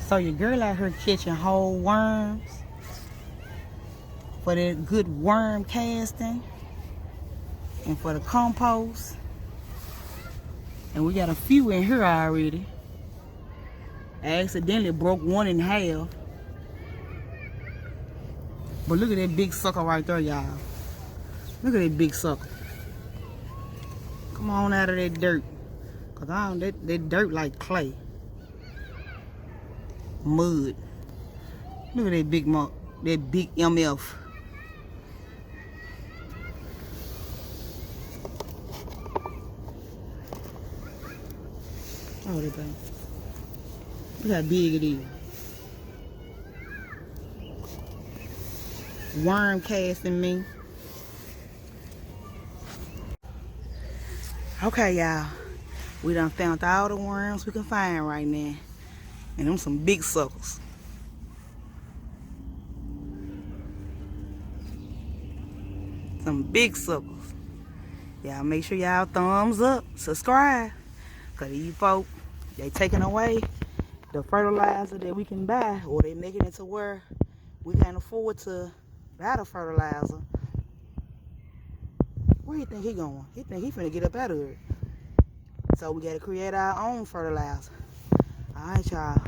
So your girl out here catching whole worms for that good worm casting and for the compost. And we got a few in here already. I accidentally broke one in half. But look at that big sucker right there, y'all. Look at that big sucker. Come on out of that dirt. Cause that dirt like clay. Mud. Look at that big MF. Oh, that thing. Look how big it is. Worm casting me. Okay, y'all. We done found all the worms we can find right now. And them some big suckers. Some big suckers. Y'all make sure y'all thumbs up, subscribe. Cause these folk, they taking away the fertilizer that we can buy, or they making it to where we can't afford to buy the fertilizer. Where you think he going? He think he finna get up out of here. So we gotta create our own fertilizer. Alright, y'all.